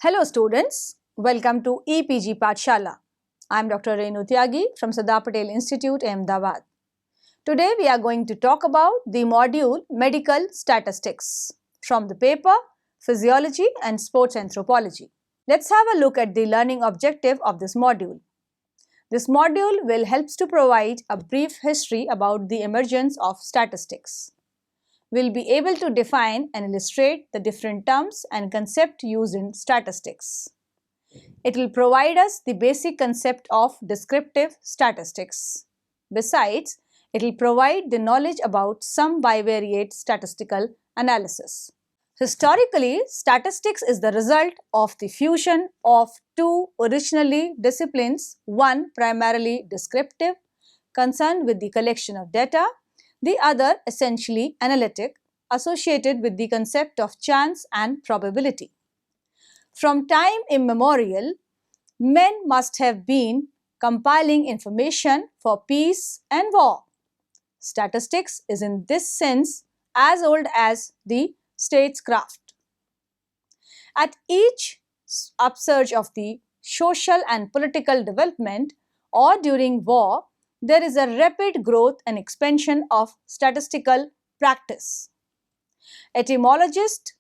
Hello students, welcome to EPG Pathshala. I am Dr. Renu Tyagi from Sardar Patel Institute, Ahmedabad. Today we are going to talk about the module Medical Statistics from the paper Physiology and Sports Anthropology. Let's have a look at the learning objective of this module. This module will help to provide a brief history about the emergence of statistics. We'll be able to define and illustrate the different terms and concepts used in statistics. It will provide us the basic concept of descriptive statistics. Besides, it will provide the knowledge about some bivariate statistical analysis. Historically, statistics is the result of the fusion of two originally disciplines, one primarily descriptive, concerned with the collection of data, the other essentially analytic, associated with the concept of chance and probability. From time immemorial, men must have been compiling information for peace and war. Statistics is in this sense as old as the statecraft. At each upsurge of the social and political development or during war, there is a rapid growth and expansion of statistical practice. Etymologist,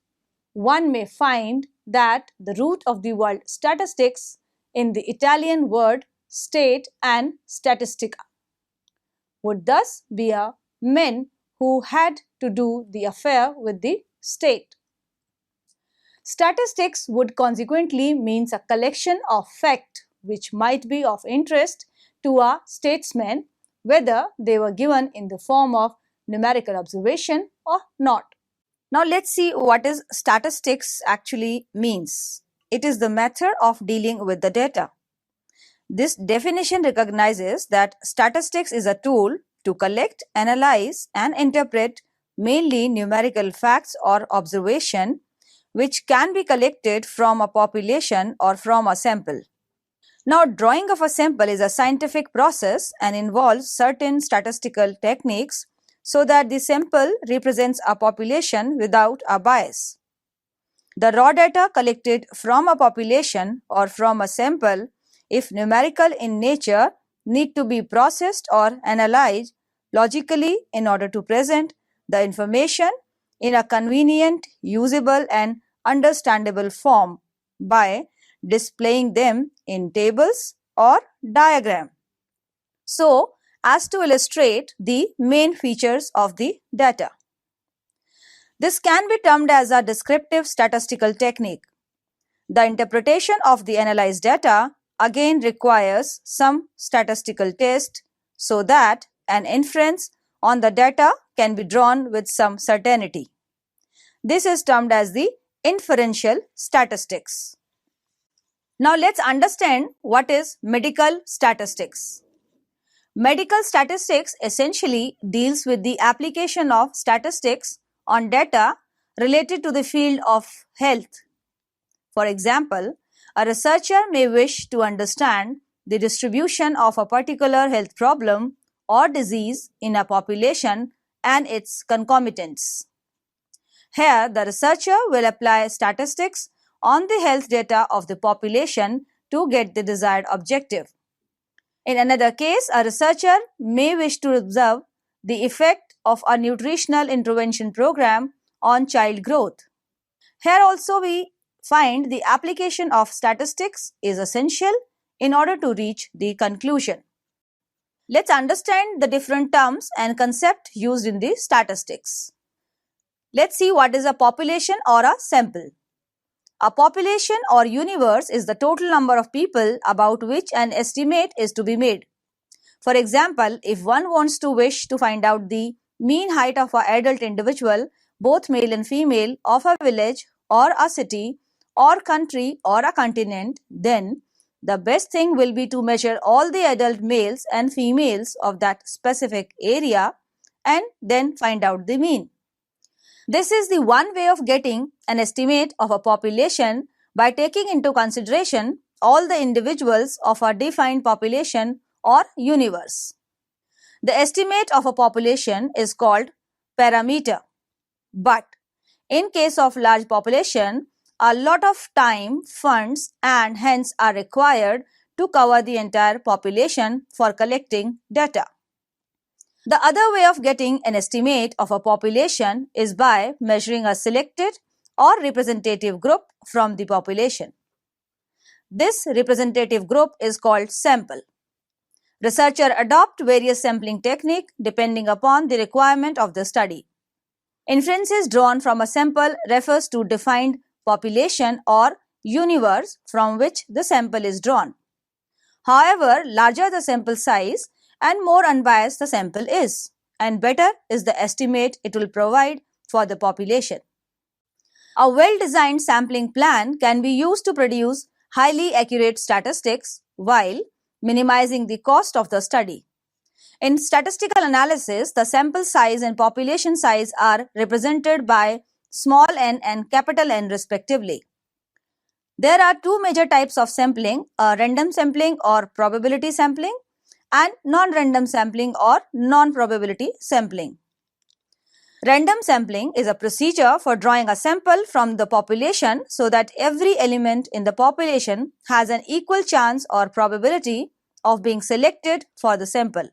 one may find that the root of the word statistics in the Italian word state and statistica would thus be a men who had to do the affair with the state. Statistics would consequently means a collection of fact which might be of interest to a statesman, whether they were given in the form of numerical observation or not. Now let's see what is statistics actually means. It is the method of dealing with the data. This definition recognizes that statistics is a tool to collect, analyze and interpret mainly numerical facts or observation which can be collected from a population or from a sample. Now, drawing of a sample is a scientific process and involves certain statistical techniques so that the sample represents a population without a bias. The raw data collected from a population or from a sample, if numerical in nature, need to be processed or analyzed logically in order to present the information in a convenient, usable and understandable form by displaying them in tables or diagram, so as to illustrate the main features of the data. This can be termed as a descriptive statistical technique. The interpretation of the analyzed data again requires some statistical test so that an inference on the data can be drawn with some certainty. This is termed as the inferential statistics. Now let's understand what is medical statistics. Medical statistics essentially deals with the application of statistics on data related to the field of health. For example, a researcher may wish to understand the distribution of a particular health problem or disease in a population and its concomitants. Here, the researcher will apply statistics on the health data of the population to get the desired objective. In another case, a researcher may wish to observe the effect of a nutritional intervention program on child growth. Here also we find the application of statistics is essential in order to reach the conclusion. Let's understand the different terms and concepts used in the statistics. Let's see what is a population or a sample. A population or universe is the total number of people about which an estimate is to be made. For example, if one wants to wish to find out the mean height of an adult individual, both male and female, of a village or a city or country or a continent, then the best thing will be to measure all the adult males and females of that specific area and then find out the mean. This is the one way of getting an estimate of a population by taking into consideration all the individuals of a defined population or universe. The estimate of a population is called parameter. But in case of large population, a lot of time, funds, and hence are required to cover the entire population for collecting data. The other way of getting an estimate of a population is by measuring a selected or representative group from the population. This representative group is called sample. Researchers adopt various sampling techniques depending upon the requirement of the study. Inferences drawn from a sample refers to defined population or universe from which the sample is drawn. However, larger the sample size and more unbiased the sample is, and better is the estimate it will provide for the population. A well-designed sampling plan can be used to produce highly accurate statistics while minimizing the cost of the study. In statistical analysis, the sample size and population size are represented by small n and capital N respectively. There are two major types of sampling, random sampling or probability sampling and non-random sampling or non-probability sampling. Random sampling is a procedure for drawing a sample from the population so that every element in the population has an equal chance or probability of being selected for the sample.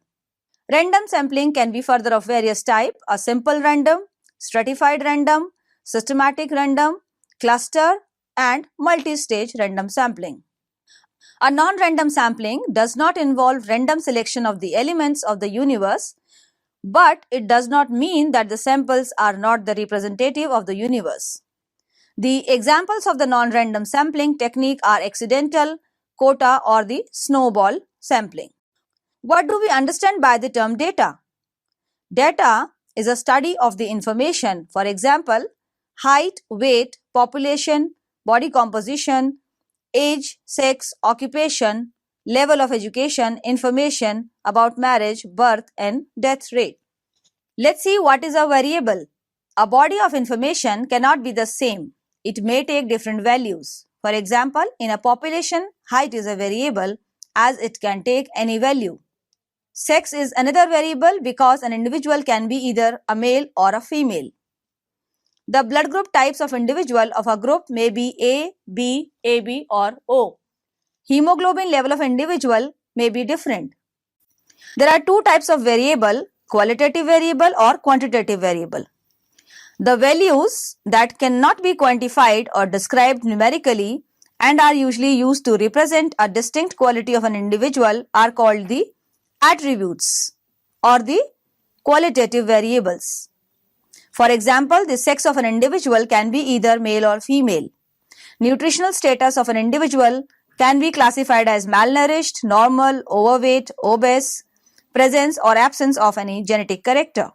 Random sampling can be further of various types: a simple random, stratified random, systematic random, cluster, and multi-stage random sampling. A non-random sampling does not involve random selection of the elements of the universe, but it does not mean that the samples are not the representative of the universe. The examples of the non-random sampling technique are accidental, quota, or the snowball sampling. What do we understand by the term data? Data is a study of the information, for example, height, weight, population, body composition, age, sex, occupation, level of education, information about marriage, birth, and death rate. Let's see what is a variable. A body of information cannot be the same. It may take different values. For example, in a population, height is a variable as it can take any value. Sex is another variable because an individual can be either a male or a female. The blood group types of individual of a group may be A, B, AB or O. Hemoglobin level of individual may be different. There are two types of variable, qualitative variable or quantitative variable. The values that cannot be quantified or described numerically and are usually used to represent a distinct quality of an individual are called the attributes or the qualitative variables. For example, the sex of an individual can be either male or female. Nutritional status of an individual can be classified as malnourished, normal, overweight, obese, presence or absence of any genetic character.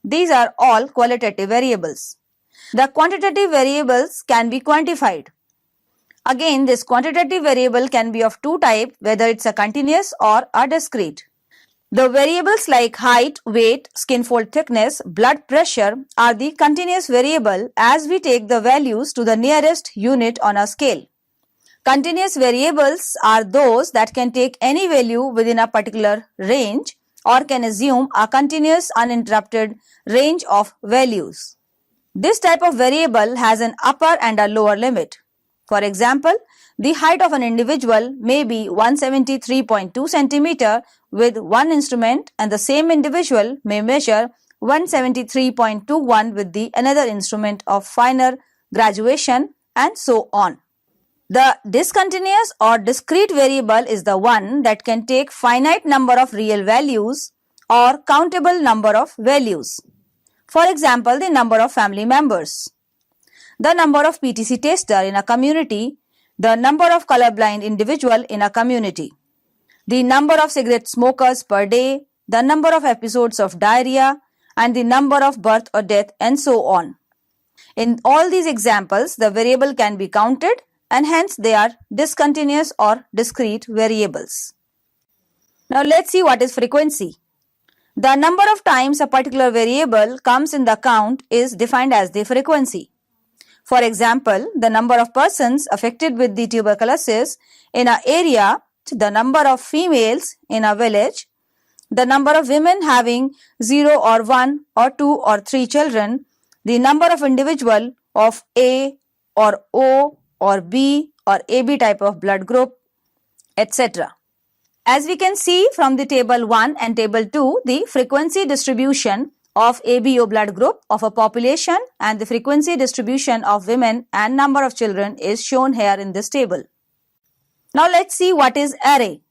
These are all qualitative variables. The quantitative variables can be quantified. Again, this quantitative variable can be of two types, whether it's a continuous or a discrete. The variables like height, weight, skin fold thickness, blood pressure are the continuous variable as we take the values to the nearest unit on a scale. Continuous variables are those that can take any value within a particular range or can assume a continuous uninterrupted range of values. This type of variable has an upper and a lower limit. For example, the height of an individual may be 173.2 cm with one instrument and the same individual may measure 173.21 with the another instrument of finer graduation and so on. The discontinuous or discrete variable is the one that can take finite number of real values or countable number of values. For example, the number of family members, the number of PTC tester in a community, the number of colorblind individual in a community, the number of cigarette smokers per day, the number of episodes of diarrhea, and the number of birth or death, and so on. In all these examples, the variable can be counted and hence they are discontinuous or discrete variables. Now let's see what is frequency. The number of times a particular variable comes in the count is defined as the frequency. For example, the number of persons affected with the tuberculosis in an area, the number of females in a village, the number of women having 0 or 1 or 2 or 3 children, the number of individual of A, or O or B or AB type of blood group, etc. As we can see from the table 1 and table 2, the frequency distribution of ABO blood group of a population and the frequency distribution of women and number of children is shown here in this table. Now let's see what is array.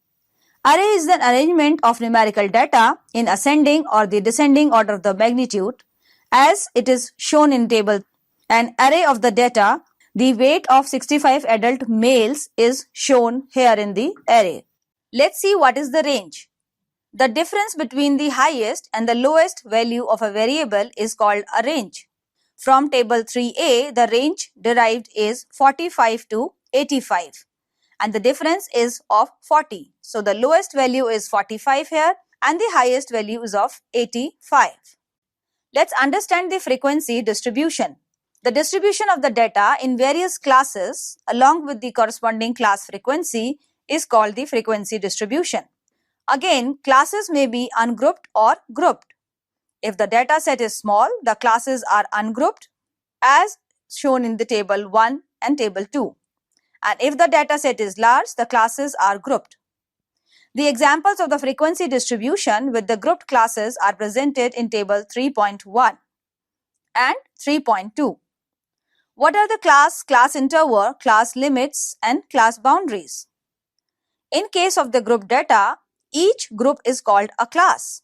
Array is an arrangement of numerical data in ascending or the descending order of the magnitude as it is shown in table. An array of the data, the weight of 65 adult males is shown here in the array. Let's see what is the range. The difference between the highest and the lowest value of a variable is called a range. From table 3a, the range derived is 45 to 85 and the difference is of 40. So the lowest value is 45 here and the highest value is of 85. Let's understand the frequency distribution. The distribution of the data in various classes along with the corresponding class frequency is called the frequency distribution. Again, classes may be ungrouped or grouped. If the data set is small, the classes are ungrouped as shown in the table 1 and table 2. And if the data set is large, the classes are grouped. The examples of the frequency distribution with the grouped classes are presented in table 3.1 and 3.2. What are the class interval, class limits and class boundaries? In case of the group data, each group is called a class.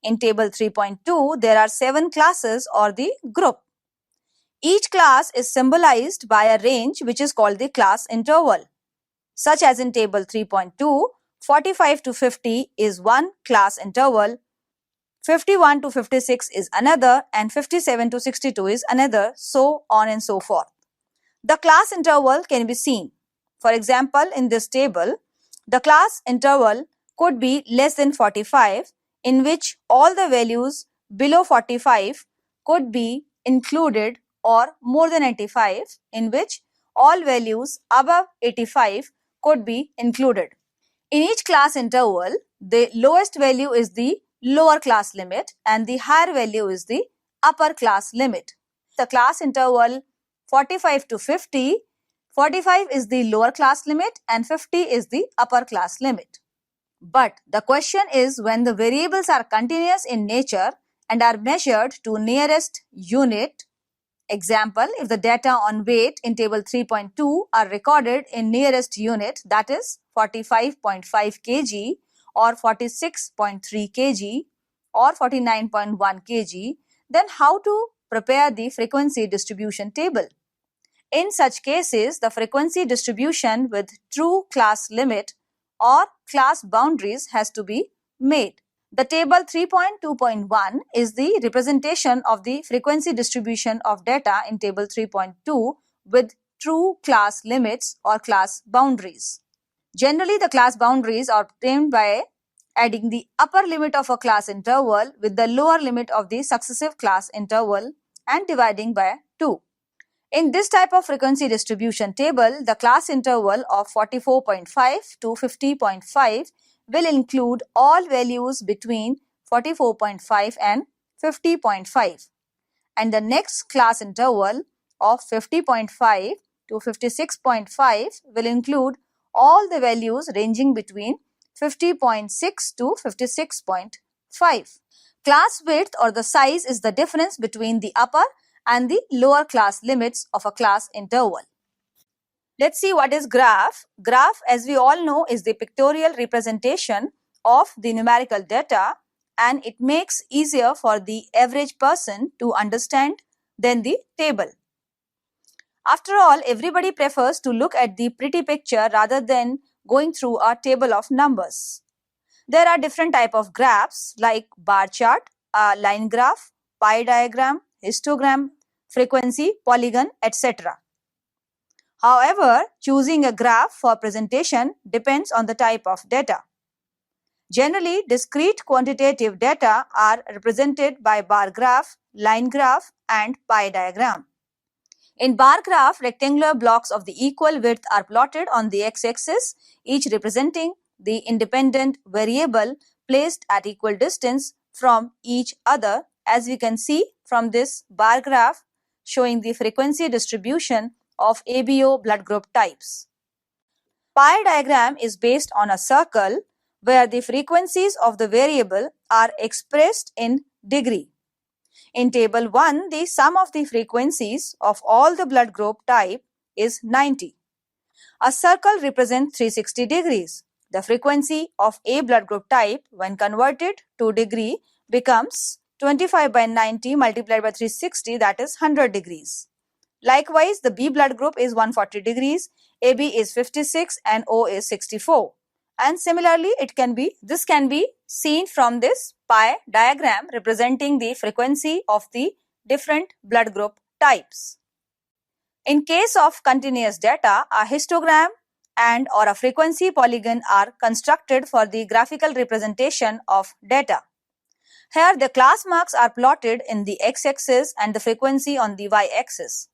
In table 3.2, there are 7 classes or the group. Each class is symbolized by a range which is called the class interval. Such as in table 3.2, 45 to 50 is one class interval, 51 to 56 is another, and 57 to 62 is another, so on and so forth. The class interval can be seen. For example, in this table, the class interval could be less than 45, in which all the values below 45 could be included, or more than 85, in which all values above 85 could be included. In each class interval, the lowest value is the lower class limit and the higher value is the upper class limit. The class interval 45 to 50, 45 is the lower class limit and 50 is the upper class limit. But the question is, when the variables are continuous in nature and are measured to nearest unit, example, if the data on weight in table 3.2 are recorded in nearest unit, that is 45.5 kg or 46.3 kg or 49.1 kg, then how to prepare the frequency distribution table? In such cases, the frequency distribution with true class limit or class boundaries has to be made. The table 3.2.1 is the representation of the frequency distribution of data in table 3.2 with true class limits or class boundaries. Generally, the class boundaries are obtained by adding the upper limit of a class interval with the lower limit of the successive class interval and dividing by 2. In this type of frequency distribution table, the class interval of 44.5 to 50.5 will include all values between 44.5 and 50.5. And the next class interval of 50.5 to 56.5 will include all the values ranging between 50.6 to 56.5. Class width or the size is the difference between the upper and the lower class limits of a class interval. Let's see what is graph. Graph, as we all know, is the pictorial representation of the numerical data, and it makes easier for the average person to understand than the table. After all, everybody prefers to look at the pretty picture rather than going through a table of numbers. There are different types of graphs like bar chart, a line graph, pie diagram, histogram, frequency, polygon, etc. However, choosing a graph for presentation depends on the type of data. Generally, discrete quantitative data are represented by bar graph, line graph, and pie diagram. In bar graph, rectangular blocks of the equal width are plotted on the x-axis, each representing the independent variable placed at equal distance from each other, as we can see from this bar graph showing the frequency distribution of ABO blood group types. Pie diagram is based on a circle where the frequencies of the variable are expressed in degree. In table 1, the sum of the frequencies of all the blood group type is 90. A circle represents 360 degrees. The frequency of A blood group type when converted to degree becomes 25 by 90 multiplied by 360, that is 100 degrees. Likewise, the B blood group is 140 degrees, AB is 56 and O is 64. And similarly, this can be seen from this pie diagram representing the frequency of the different blood group types. In case of continuous data, a histogram and or a frequency polygon are constructed for the graphical representation of data. Here, the class marks are plotted in the x-axis and the frequency on the y-axis.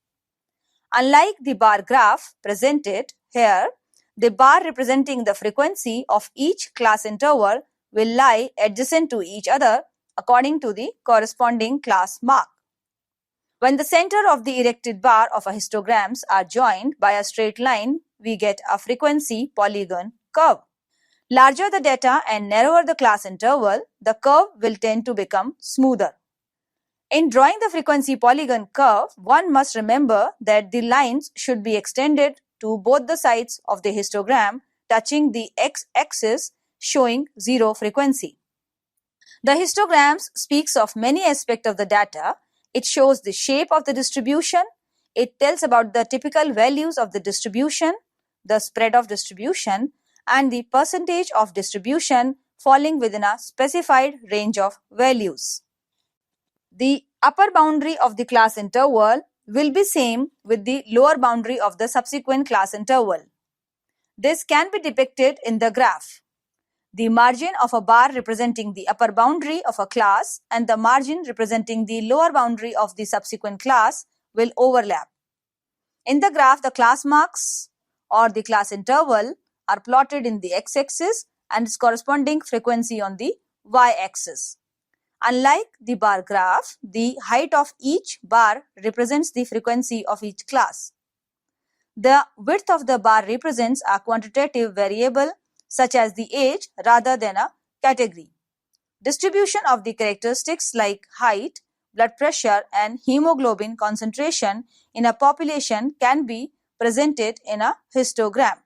Unlike the bar graph presented here, the bar representing the frequency of each class interval will lie adjacent to each other according to the corresponding class mark. When the center of the erected bar of a histograms are joined by a straight line, we get a frequency polygon curve. Larger the data and narrower the class interval, the curve will tend to become smoother. In drawing the frequency polygon curve, one must remember that the lines should be extended to both the sides of the histogram, touching the x-axis, showing zero frequency. The histograms speaks of many aspects of the data. It shows the shape of the distribution. It tells about the typical values of the distribution, the spread of distribution, and the percentage of distribution falling within a specified range of values. The upper boundary of the class interval will be same with the lower boundary of the subsequent class interval. This can be depicted in the graph. The margin of a bar representing the upper boundary of a class and the margin representing the lower boundary of the subsequent class will overlap. In the graph, the class marks or the class interval are plotted in the x-axis and its corresponding frequency on the y-axis. Unlike the bar graph, the height of each bar represents the frequency of each class. The width of the bar represents a quantitative variable such as the age rather than a category. Distribution of the characteristics like height, blood pressure and hemoglobin concentration in a population can be presented in a histogram.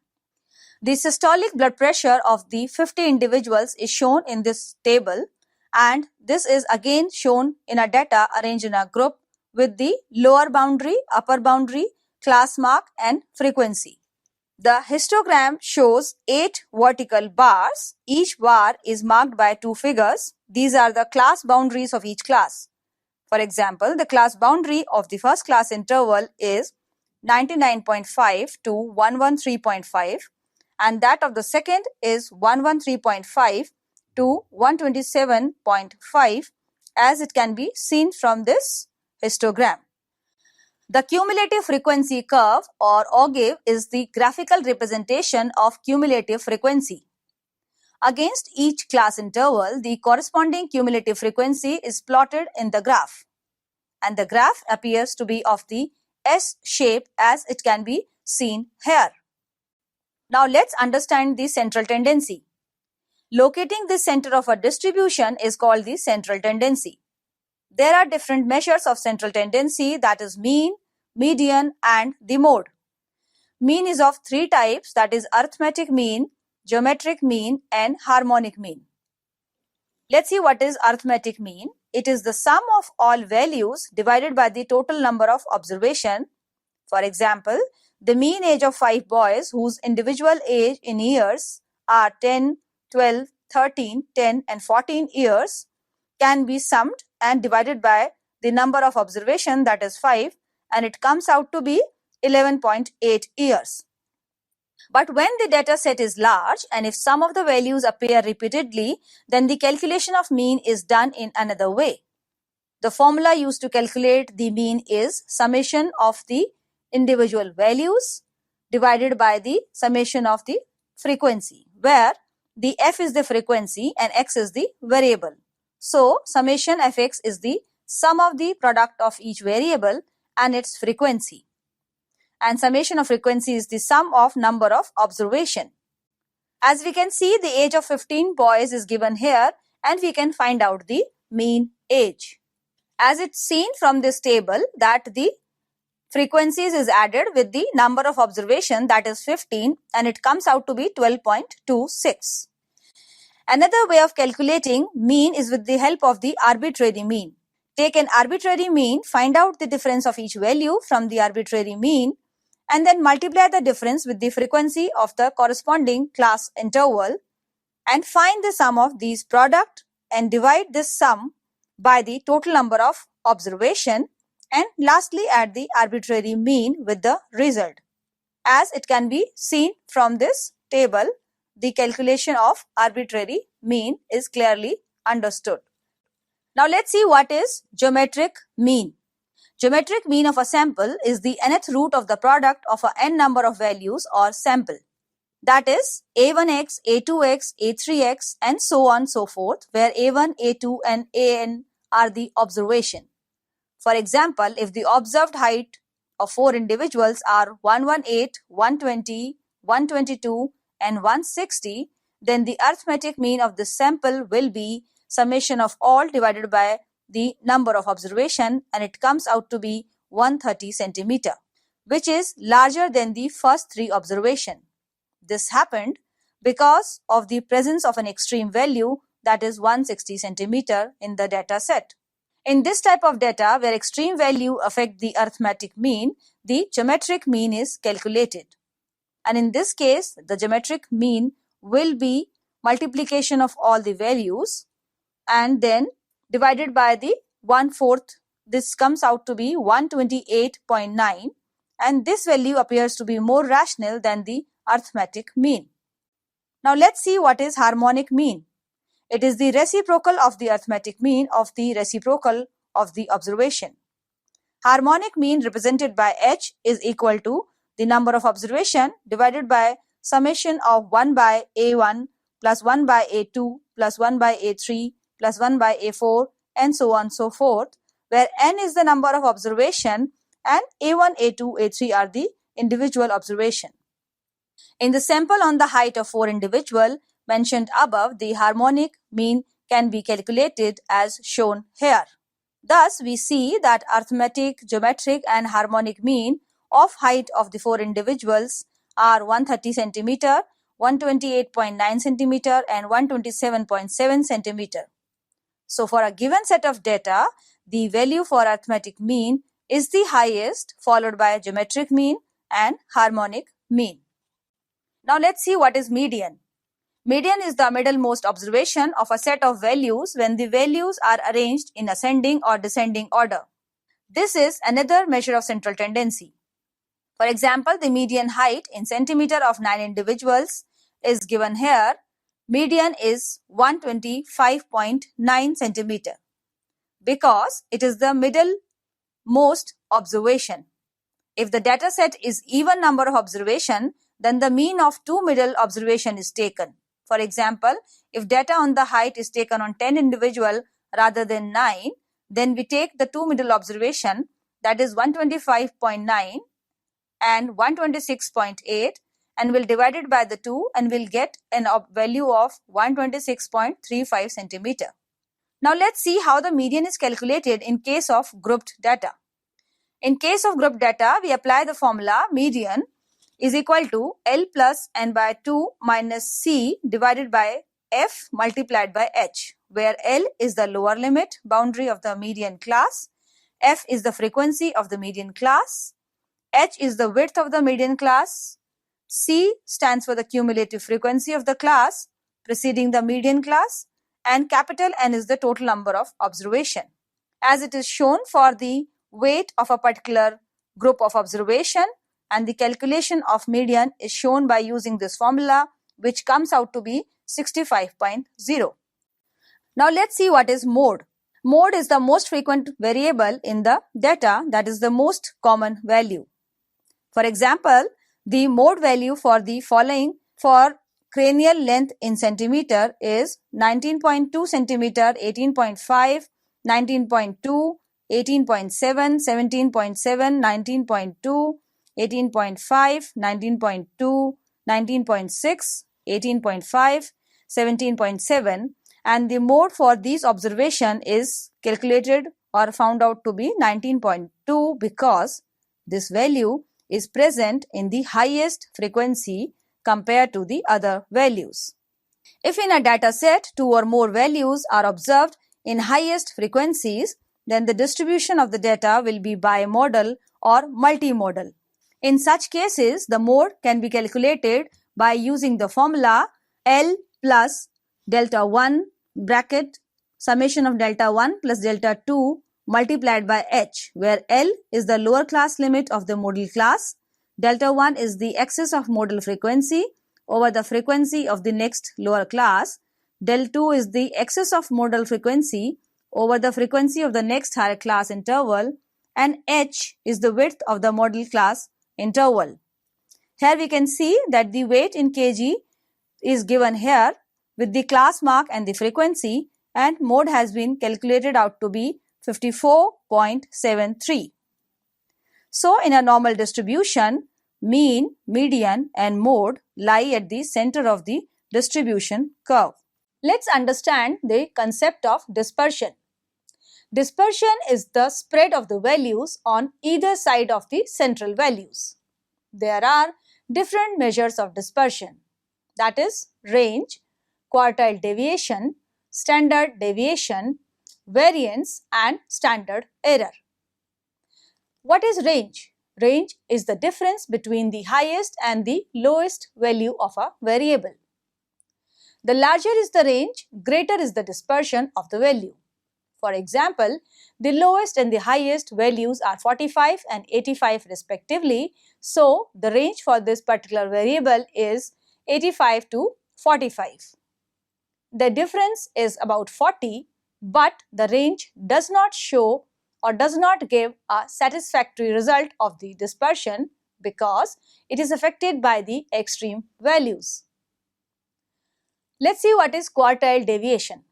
The systolic blood pressure of the 50 individuals is shown in this table, and this is again shown in a data arranged in a group with the lower boundary, upper boundary, class mark and frequency. The histogram shows 8 vertical bars. Each bar is marked by 2 figures. These are the class boundaries of each class. For example, the class boundary of the first class interval is 99.5 to 113.5 and that of the second is 113.5 to 127.5 as it can be seen from this histogram. The cumulative frequency curve or OGIV is the graphical representation of cumulative frequency. Against each class interval, the corresponding cumulative frequency is plotted in the graph, and the graph appears to be of the S shape as it can be seen here. Now let's understand the central tendency. Locating the center of a distribution is called the central tendency. There are different measures of central tendency, that is mean, median and the mode. Mean is of 3 types, that is arithmetic mean, geometric mean and harmonic mean. Let's see what is arithmetic mean. It is the sum of all values divided by the total number of observation. For example, the mean age of 5 boys whose individual age in years are 10, 12, 13, 10 and 14 years can be summed and divided by the number of observation, that is 5, and it comes out to be 11.8 years. But when the data set is large and if some of the values appear repeatedly, then the calculation of mean is done in another way. The formula used to calculate the mean is summation of the individual values divided by the summation of the frequency, where the f is the frequency and x is the variable. So, summation fx is the sum of the product of each variable and its frequency. and summation of frequency is the sum of number of observation. As we can see, the age of 15 boys is given here and we can find out the mean age. As it's seen from this table that the frequencies is added with the number of observation, that is 15, and it comes out to be 12.26. Another way of calculating mean is with the help of the arbitrary mean. Take an arbitrary mean, find out the difference of each value from the arbitrary mean, and then multiply the difference with the frequency of the corresponding class interval and find the sum of these product and divide this sum by the total number of observation, and lastly add the arbitrary mean with the result. As it can be seen from this table, the calculation of arbitrary mean is clearly understood. Now let's see what is geometric mean. Geometric mean of a sample is the nth root of the product of a n number of values or sample. That is a1x, a2x, a3x and so on so forth, where a1, a2 and an are the observation. For example, if the observed height of 4 individuals are 118, 120, 122 and 160, then the arithmetic mean of this sample will be summation of all divided by the number of observation, and it comes out to be 130 centimeter, which is larger than the first 3 observation. This happened because of the presence of an extreme value, that is 160 centimeter in the data set. In this type of data where extreme value affect the arithmetic mean, the geometric mean is calculated. And in this case, the geometric mean will be multiplication of all the values and then divided by the 1/4. This comes out to be 128.9, and this value appears to be more rational than the arithmetic mean. Now let's see what is harmonic mean. It is the reciprocal of the arithmetic mean of the reciprocal of the observation. Harmonic mean represented by h is equal to the number of observation divided by summation of 1 by a1 plus 1 by a2 plus 1 by a3 plus 1 by a4 and so on so forth, where n is the number of observation and a1, a2, a3 are the individual observation. In the sample on the height of 4 individual mentioned above, the harmonic mean can be calculated as shown here. Thus, we see that arithmetic, geometric and harmonic mean of height of the 4 individuals are 130 centimeter, 128.9 centimeter and 127.7 centimeter. So, for a given set of data, the value for arithmetic mean is the highest, followed by geometric mean and harmonic mean. Now, let's see what is median. Median is the middlemost observation of a set of values when the values are arranged in ascending or descending order. This is another measure of central tendency. For example, the median height in centimeter of 9 individuals is given here. Median is 125.9 centimeter because it is the middlemost observation. If the data set is even number of observation, then the mean of 2 middle observation is taken. For example, if data on the height is taken on 10 individual rather than 9, then we take the 2 middle observation, that is 125.9 and 126.8, and will divide it by the 2 and will get a value of 126.35 centimeter. Now let's see how the median is calculated in case of grouped data. In case of grouped data, we apply the formula median is equal to L plus n by 2 minus C divided by F multiplied by H, where L is the lower limit boundary of the median class, F is the frequency of the median class, H is the width of the median class, C stands for the cumulative frequency of the class preceding the median class, and capital N is the total number of observation. As it is shown for the weight of a particular group of observation, and the calculation of median is shown by using this formula, which comes out to be 65.0. Now let's see what is mode. Mode is the most frequent variable in the data, that is the most common value. For example, the mode value for the following for cranial length in centimeter is 19.2 centimeter, 18.5, 19.2, 18.7, 17.7, 19.2, 18.5, 19.2, 19.6, 18.5, 17.7, and the mode for these observation is calculated or found out to be 19.2 because this value is present in the highest frequency compared to the other values. If in a data set two or more values are observed in highest frequencies, then the distribution of the data will be bimodal or multimodal. In such cases, the mode can be calculated by using the formula L plus delta 1 bracket summation of delta 1 plus delta 2 multiplied by H, where L is the lower class limit of the modal class, delta 1 is the excess of modal frequency over the frequency of the next lower class, del 2 is the excess of modal frequency over the frequency of the next higher class interval, and H is the width of the modal class interval. Here we can see that the weight in kg is given here with the class mark and the frequency, and mode has been calculated out to be 54.73. So in a normal distribution, mean, median and mode lie at the center of the distribution curve. Let's understand the concept of dispersion. Dispersion is the spread of the values on either side of the central values. There are different measures of dispersion, that is range, quartile deviation, standard deviation, variance and standard error. What is range? Range is the difference between the highest and the lowest value of a variable. The larger is the range, greater is the dispersion of the value. For example, the lowest and the highest values are 45 and 85 respectively, so the range for this particular variable is 85 to 45. The difference is about 40, but the range does not show or does not give a satisfactory result of the dispersion because it is affected by the extreme values. Let's see what is quartile deviation.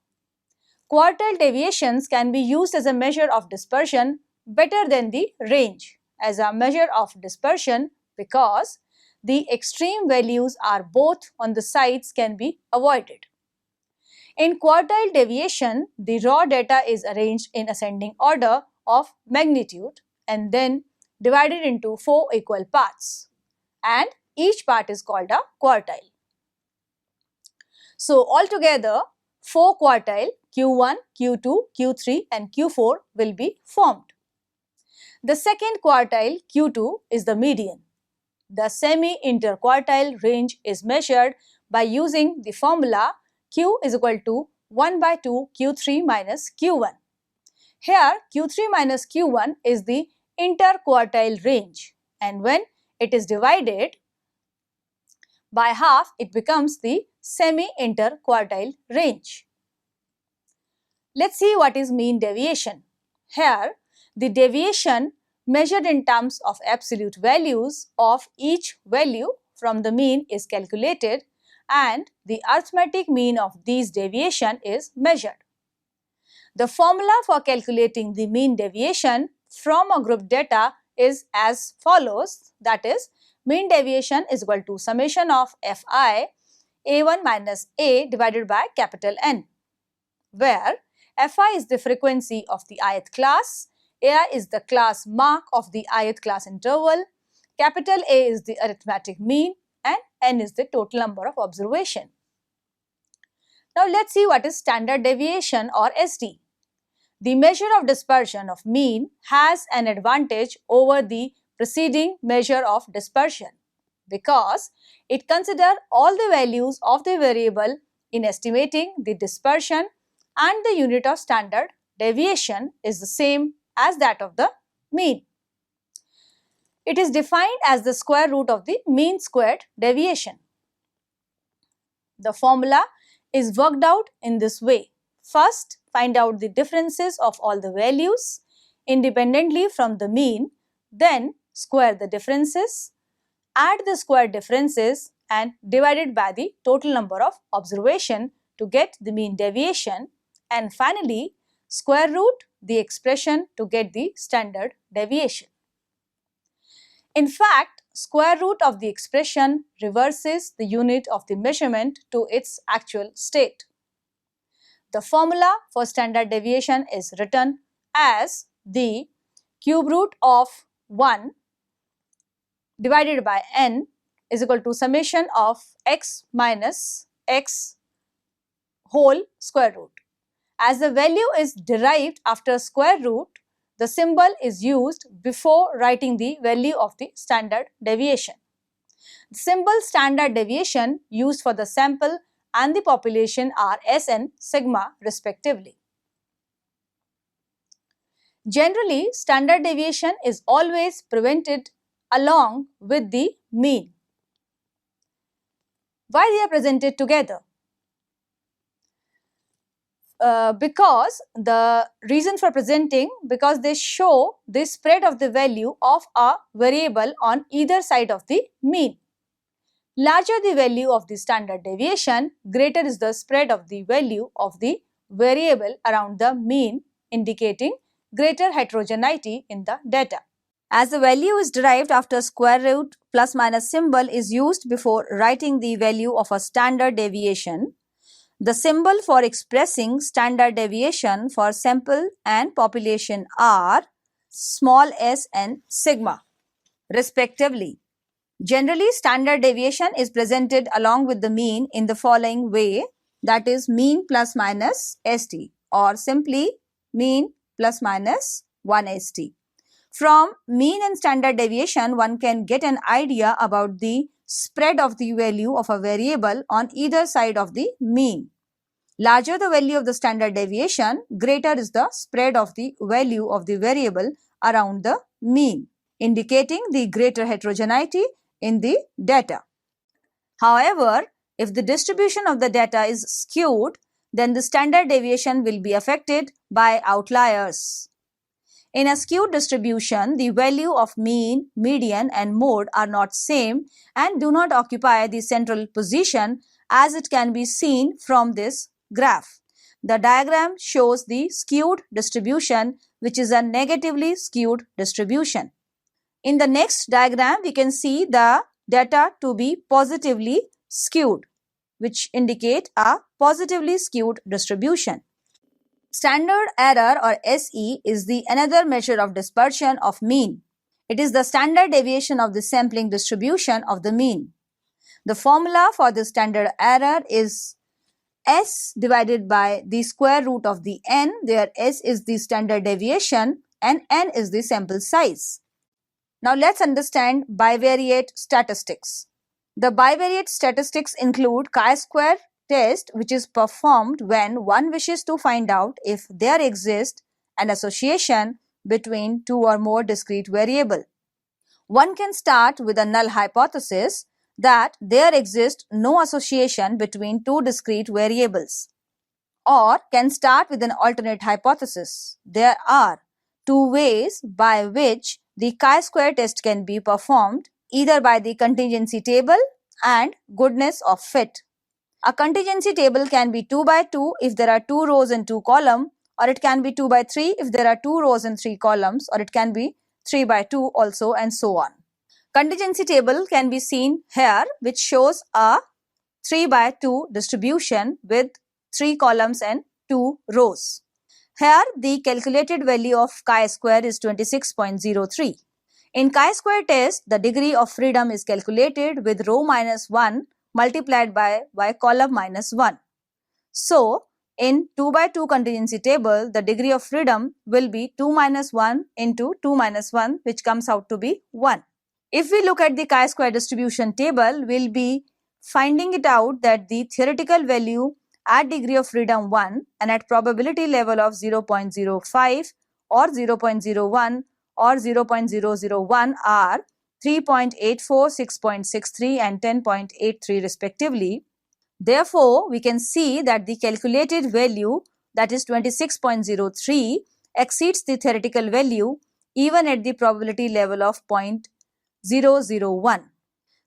Quartile deviations can be used as a measure of dispersion better than the range as a measure of dispersion because the extreme values are both on the sides can be avoided. In quartile deviation, the raw data is arranged in ascending order of magnitude and then divided into 4 equal parts, and each part is called a quartile. So altogether 4 quartile Q1, Q2, Q3 and Q4 will be formed. The second quartile Q2 is the median. The semi-interquartile range is measured by using the formula Q is equal to 1 by 2 Q3 minus Q1. Here Q3 minus Q1 is the interquartile range, and when it is divided by half it becomes the semi-interquartile range. Let's see what is mean deviation. Here the deviation measured in terms of absolute values of each value from the mean is calculated and the arithmetic mean of these deviation is measured. The formula for calculating the mean deviation from a group data is as follows, that is mean deviation is equal to summation of Fi A1 minus A divided by capital N, where Fi is the frequency of the ith class, Ai is the class mark of the ith class interval, capital A is the arithmetic mean and N is the total number of observation. Now let's see what is standard deviation or SD. The measure of dispersion of mean has an advantage over the preceding measure of dispersion because it considers all the values of the variable in estimating the dispersion, and the unit of standard deviation is the same as that of the mean. It is defined as the square root of the mean squared deviation. The formula is worked out in this way. First, find out the differences of all the values independently from the mean, then square the differences, add the square differences and divide it by the total number of observation to get the mean deviation, and finally square root the expression to get the standard deviation. In fact, square root of the expression reverses the unit of the measurement to its actual state. The formula for standard deviation is written as the cube root of 1 divided by n is equal to summation of x minus x whole square root. As the value is derived after square root, the symbol is used before writing the value of the standard deviation. The symbol standard deviation used for the sample and the population are S and sigma respectively. Generally, standard deviation is always presented along with the mean. Why they are presented together? Because the reason for presenting, because they show the spread of the value of a variable on either side of the mean. Larger the value of the standard deviation, greater is the spread of the value of the variable around the mean, indicating greater heterogeneity in the data. As the value is derived after square root, plus minus symbol is used before writing the value of a standard deviation. The symbol for expressing standard deviation for sample and population are small s and sigma, respectively. Generally, standard deviation is presented along with the mean in the following way, that is mean plus minus st, or simply mean plus minus 1 st. From mean and standard deviation, one can get an idea about the spread of the value of a variable on either side of the mean. Larger the value of the standard deviation, greater is the spread of the value of the variable around the mean, indicating the greater heterogeneity in the data. However, if the distribution of the data is skewed, then the standard deviation will be affected by outliers. In a skewed distribution, the value of mean, median and mode are not same and do not occupy the central position, as it can be seen from this graph. The diagram shows the skewed distribution, which is a negatively skewed distribution. In the next diagram, we can see the data to be positively skewed, which indicate a positively skewed distribution. Standard error or SE is the another measure of dispersion of mean. It is the standard deviation of the sampling distribution of the mean. The formula for the standard error is S divided by the square root of the n, where S is the standard deviation and n is the sample size. Now let's understand bivariate statistics. The bivariate statistics include chi-square test, which is performed when one wishes to find out if there exists an association between two or more discrete variables. One can start with a null hypothesis that there exists no association between two discrete variables, or can start with an alternate hypothesis. There are two ways by which the chi-square test can be performed, either by the contingency table and goodness of fit. A contingency table can be 2 by 2 if there are 2 rows and 2 columns, or it can be 2 by 3 if there are 2 rows and 3 columns, or it can be 3 by 2 also, and so on. Contingency table can be seen here, which shows a 3 by 2 distribution with 3 columns and 2 rows. Here the calculated value of chi-square is 26.03. In chi-square test, the degree of freedom is calculated with row minus 1 multiplied by column minus 1. So, in 2 by 2 contingency table, the degree of freedom will be 2 minus 1 into 2 minus 1, which comes out to be 1. If we look at the chi-square distribution table, we'll be finding it out that the theoretical value at degree of freedom 1 and at probability level of 0.05 or 0.01 or 0.001 are 3.84, 6.63 and 10.83 respectively. Therefore, we can see that the calculated value, that is 26.03, exceeds the theoretical value even at the probability level of 0.001.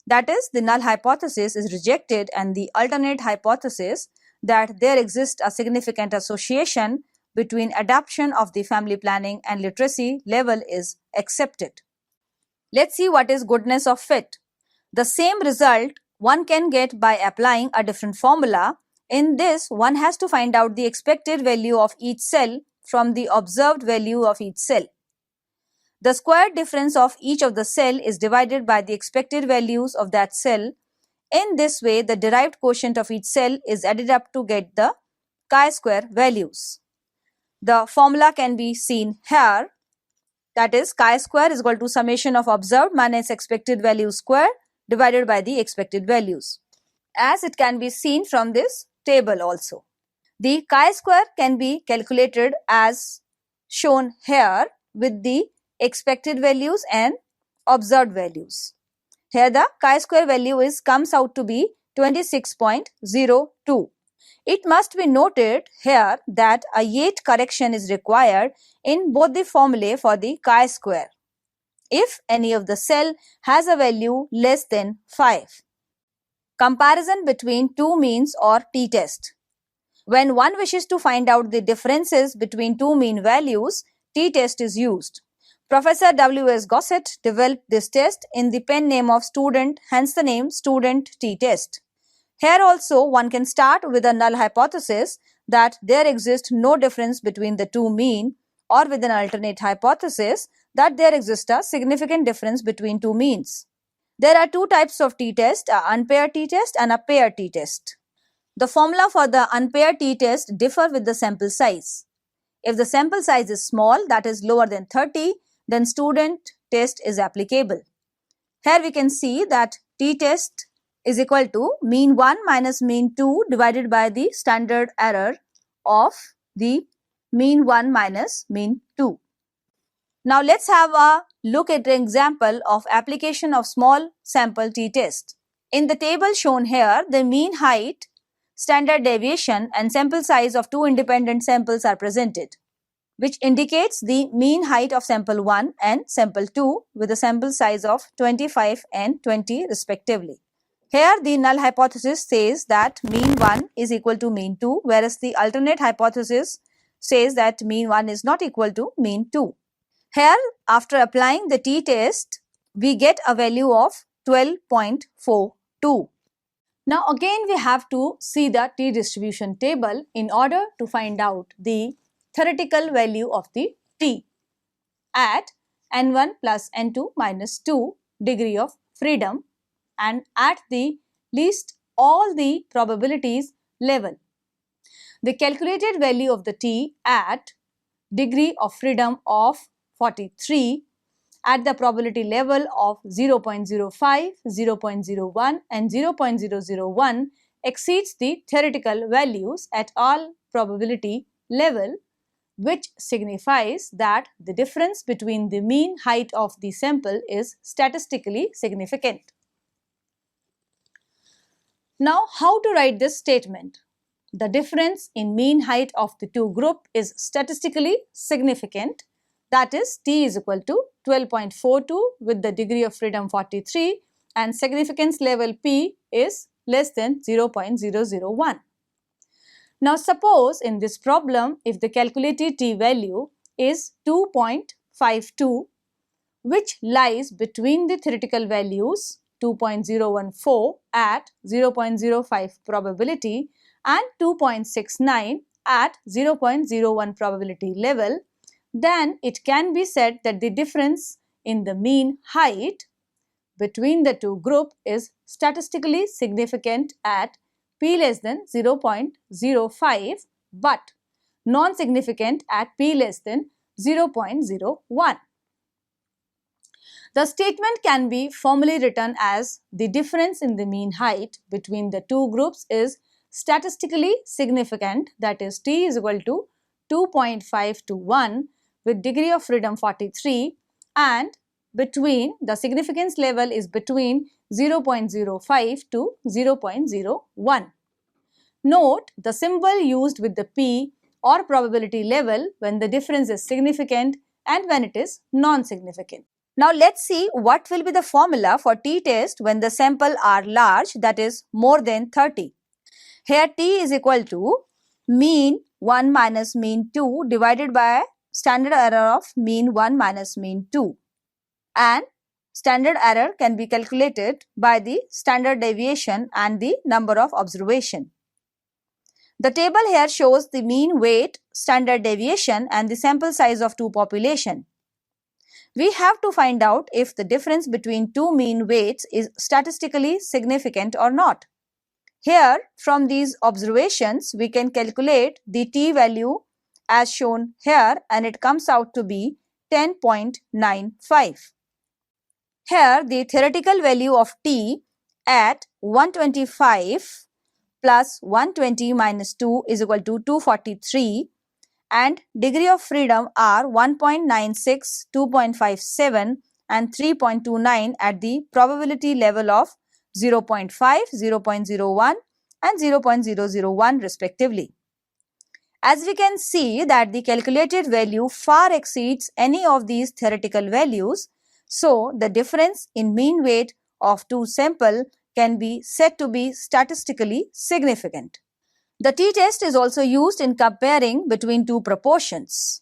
That is, the null hypothesis is rejected and the alternate hypothesis that there exists a significant association between adoption of the family planning and literacy level is accepted. Let's see what is goodness of fit. The same result one can get by applying a different formula. In this, one has to find out the expected value of each cell from the observed value of each cell. The square difference of each of the cell is divided by the expected values of that cell. In this way, the derived quotient of each cell is added up to get the chi-square values. The formula can be seen here. That is, chi-square is equal to summation of observed minus expected value square divided by the expected values, as it can be seen from this table also. The chi-square can be calculated as shown here with the expected values and observed values. Here the chi-square value comes out to be 26.02. It must be noted here that a Yates correction is required in both the formulae for the chi-square if any of the cell has a value less than 5. Comparison between two means or t-test. When one wishes to find out the differences between two mean values, t-test is used. Professor W.S. Gossett developed this test in the pen name of student, hence the name student t-test. Here also one can start with a null hypothesis that there exists no difference between the two mean, or with an alternate hypothesis that there exists a significant difference between two means. There are two types of t-test, a unpaired t-test and a paired t-test. The formula for the unpaired t-test differ with the sample size. If the sample size is small, that is lower than 30, then student test is applicable. Here we can see that t-test is equal to mean 1 minus mean 2 divided by the standard error of the mean 1 minus mean 2. Now let's have a look at an example of application of small sample t-test. In the table shown here, the mean height, standard deviation and sample size of two independent samples are presented, which indicates the mean height of sample 1 and sample 2 with a sample size of 25 and 20 respectively. Here the null hypothesis says that mean 1 is equal to mean 2, whereas the alternate hypothesis says that mean 1 is not equal to mean 2. Here, after applying the t-test, we get a value of 12.42. Now again we have to see the t-distribution table in order to find out the theoretical value of the t at n1 plus n2 minus 2 degree of freedom and at the least all the probabilities level. The calculated value of the t at degree of freedom of 43 at the probability level of 0.05, 0.01 and 0.001 exceeds the theoretical values at all probability level, which signifies that the difference between the mean height of the sample is statistically significant. Now, how to write this statement? The difference in mean height of the two groups is statistically significant. That is, t is equal to 12.42 with the degree of freedom 43 and significance level p is less than 0.001. Now suppose in this problem, if the calculated t value is 2.52, which lies between the theoretical values 2.014 at 0.05 probability and 2.69 at 0.01 probability level, then it can be said that the difference in the mean height between the two groups is statistically significant at p less than 0.05 but non-significant at p less than 0.01. The statement can be formally written as the difference in the mean height between the two groups is statistically significant, that is t is equal to 2.5 to 1 with degree of freedom 43 and between the significance level is between 0.05 to 0.01. Note the symbol used with the p or probability level when the difference is significant and when it is non-significant. Now let's see what will be the formula for t-test when the sample are large, that is more than 30. Here t is equal to mean 1 minus mean 2 divided by standard error of mean 1 minus mean 2 and Standard error can be calculated by the standard deviation and the number of observation. The table here shows the mean weight, standard deviation and the sample size of two populations. We have to find out if the difference between two mean weights is statistically significant or not. Here, from these observations, we can calculate the t-value as shown here and it comes out to be 10.95. Here, the theoretical value of t at 125 plus 120 minus 2 is equal to 243 and degree of freedom are 1.96, 2.57 and 3.29 at the probability level of 0.5, 0.01 and 0.001 respectively. As we can see that the calculated value far exceeds any of these theoretical values, so the difference in mean weight of two samples can be said to be statistically significant. The t-test is also used in comparing between two proportions.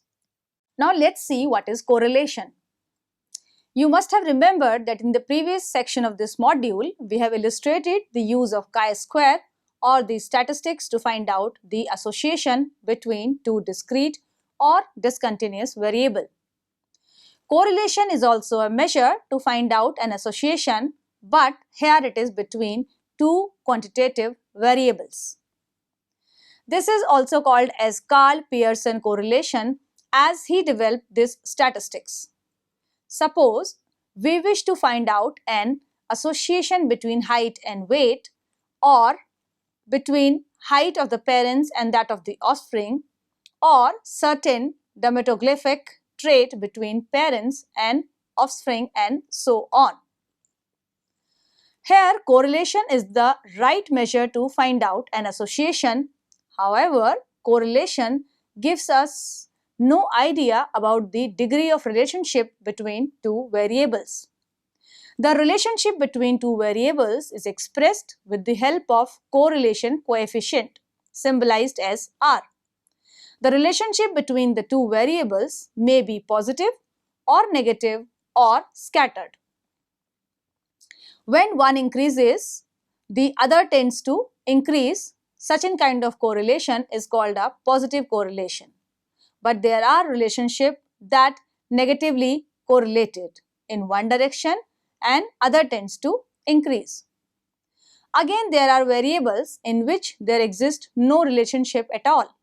Now let's see what is correlation. You must have remembered that in the previous section of this module, we have illustrated the use of chi-square or the statistics to find out the association between two discrete or discontinuous variables. Correlation is also a measure to find out an association, but here it is between two quantitative variables. This is also called as Karl Pearson correlation as he developed this statistics. Suppose we wish to find out an association between height and weight or between height of the parents and that of the offspring or certain dermatoglyphic trait between parents and offspring and so on. Here correlation is the right measure to find out an association. However, correlation gives us no idea about the degree of relationship between two variables. The relationship between two variables is expressed with the help of correlation coefficient, symbolized as R. The relationship between the two variables may be positive or negative or scattered. When one increases, the other tends to increase. Such a kind of correlation is called a positive correlation. But there are relationships that negatively correlated in one direction and other tends to increase. Again, there are variables in which there exists no relationship at all.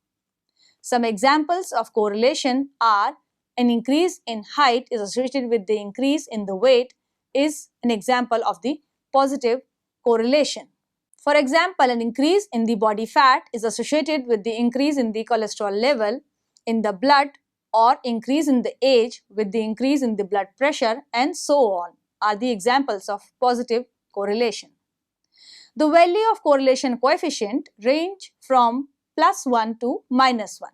Some examples of correlation are an increase in height is associated with the increase in the weight is an example of the positive correlation. For example, an increase in the body fat is associated with the increase in the cholesterol level in the blood or increase in the age with the increase in the blood pressure and so on are the examples of positive correlation. The value of correlation coefficient range from +1 to -1.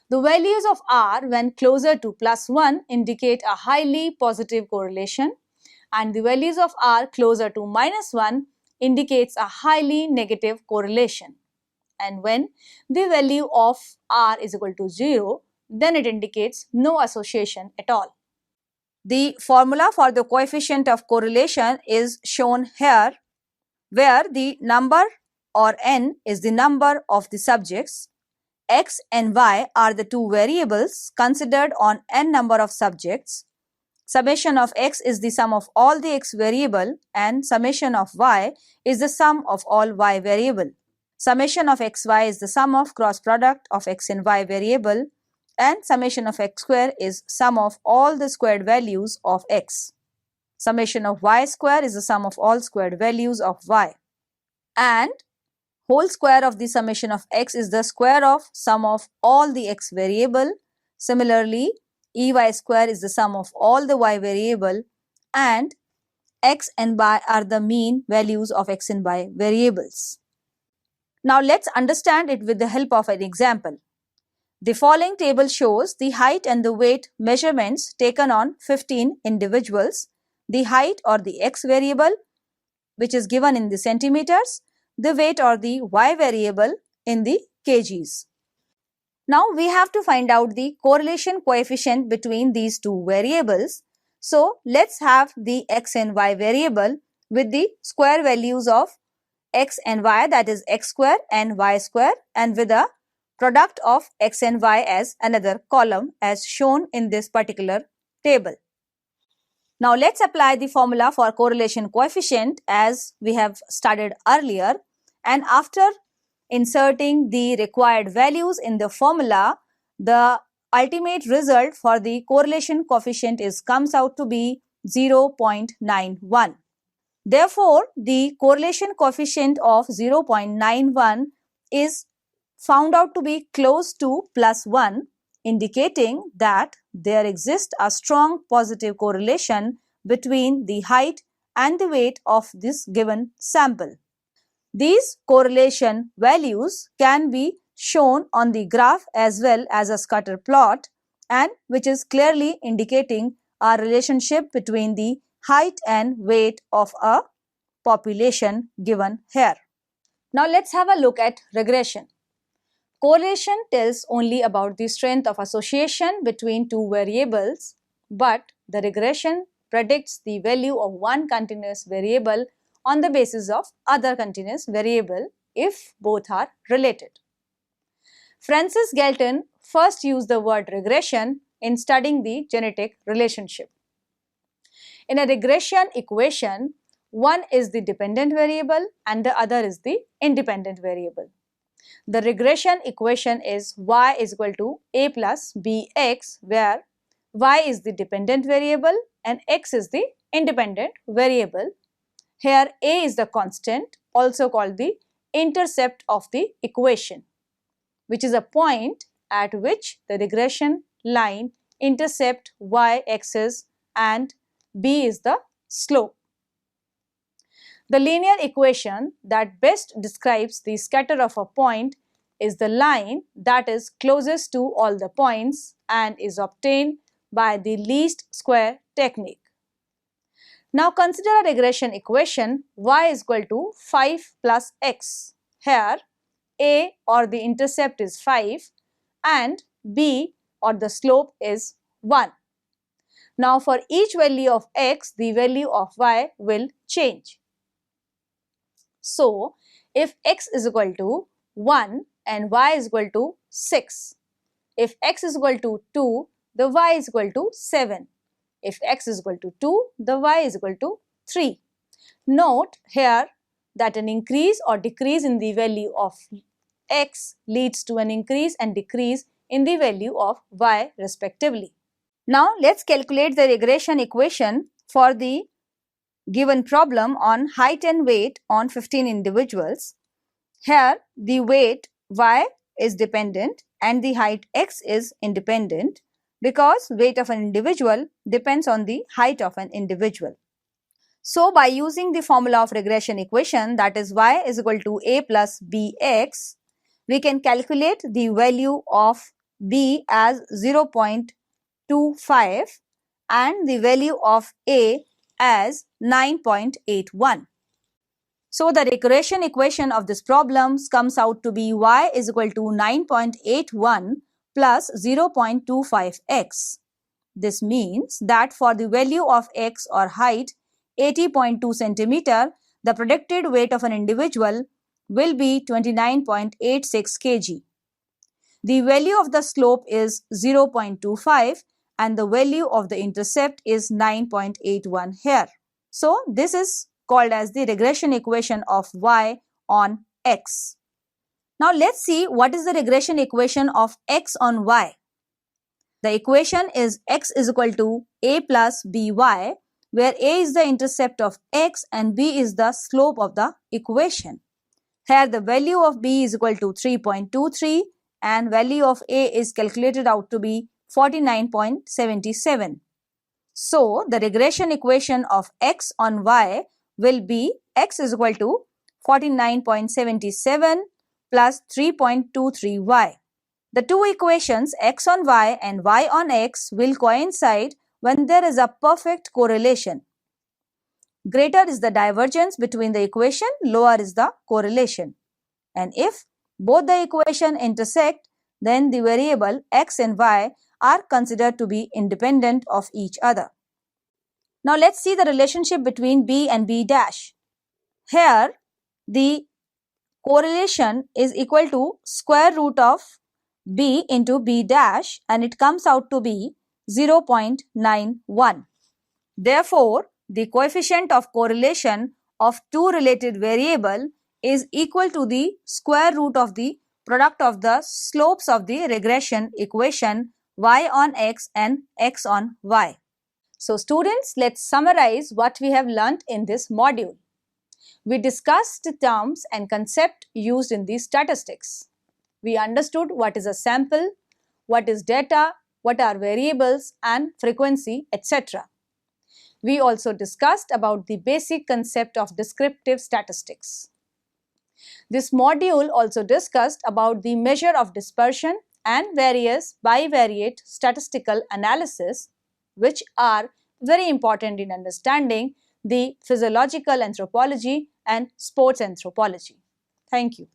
The values of R when closer to +1 indicate a highly positive correlation and the values of R closer to -1 indicates a highly negative correlation. And when the value of R is equal to 0, then it indicates no association at all. The formula for the coefficient of correlation is shown here, where the number or n is the number of the subjects. X and y are the two variables considered on n number of subjects. Summation of x is the sum of all the x variable and summation of y is the sum of all y variable. Summation of xy is the sum of cross product of x and y variable and summation of x square is sum of all the squared values of x. Summation of y square is the sum of all squared values of y. And whole square of the summation of x is the square of sum of all the x variable. Similarly, ey square is the sum of all the y variable and x and y are the mean values of x and y variables. Now let's understand it with the help of an example. The following table shows the height and the weight measurements taken on 15 individuals. The height or the x variable, which is given in the centimeters, the weight or the y variable in the kgs. Now we have to find out the correlation coefficient between these two variables. So let's have the x and y variable with the square values of x and y, that is x square and y square, and with a product of x and y as another column as shown in this particular table. Now let's apply the formula for correlation coefficient as we have studied earlier, and after inserting the required values in the formula, the ultimate result for the correlation coefficient comes out to be 0.91. Therefore, the correlation coefficient of 0.91 is found out to be close to +1, indicating that there exists a strong positive correlation between the height and the weight of this given sample. These correlation values can be shown on the graph as well as a scatter plot, and which is clearly indicating a relationship between the height and weight of a population given here. Now let's have a look at regression. Correlation tells only about the strength of association between two variables, but the regression predicts the value of one continuous variable on the basis of other continuous variable if both are related. Francis Galton first used the word regression in studying the genetic relationship. In a regression equation, one is the dependent variable and the other is the independent variable. The regression equation is y is equal to a plus bx, where y is the dependent variable and x is the independent variable. Here a is the constant, also called the intercept of the equation, which is a point at which the regression line intercept y-axis and b is the slope. The linear equation that best describes the scatter of a point is the line that is closest to all the points and is obtained by the least square technique. Now consider a regression equation y is equal to 5 plus x. Here a or the intercept is 5 and b or the slope is 1. Now for each value of x, the value of y will change. So, if x is equal to 1 and y is equal to 6, if x is equal to 2, the y is equal to 7. If x is equal to 2, the y is equal to 3. Note here that an increase or decrease in the value of x leads to an increase and decrease in the value of y respectively. Now, let's calculate the regression equation for the given problem on height and weight on 15 individuals. Here the weight y is dependent and the height x is independent, because weight of an individual depends on the height of an individual. So by using the formula of regression equation, that is y is equal to a plus bx, we can calculate the value of b as 0.25 and the value of a as 9.81. So the regression equation of this problem comes out to be y is equal to 9.81 plus 0.25x. This means that for the value of x or height 80.2 cm, the predicted weight of an individual will be 29.86 kg. The value of the slope is 0.25 and the value of the intercept is 9.81 here. So this is called as the regression equation of y on x. Now let's see what is the regression equation of x on y. The equation is x is equal to a plus by, where a is the intercept of x and b is the slope of the equation. Here the value of b is equal to 3.23 and value of a is calculated out to be 49.77. So the regression equation of x on y will be x is equal to 49.77 plus 3.23y. The two equations x on y and y on x will coincide when there is a perfect correlation. Greater is the divergence between the equation, lower is the correlation. And if both the equation intersect, then the variable x and y are considered to be independent of each other. Now let's see the relationship between B and B dash. Here the correlation is equal to square root of B into B dash and it comes out to be 0.91. Therefore, the coefficient of correlation of two related variable is equal to the square root of the product of the slopes of the regression equation y on x and x on y. So students, let's summarize what we have learnt in this module. We discussed the terms and concept used in these statistics. We understood what is a sample, what is data, what are variables and frequency, etc. We also discussed about the basic concept of descriptive statistics. This module also discussed about the measure of dispersion and various bivariate statistical analysis, which are very important in understanding the physiological anthropology and sports anthropology. Thank you.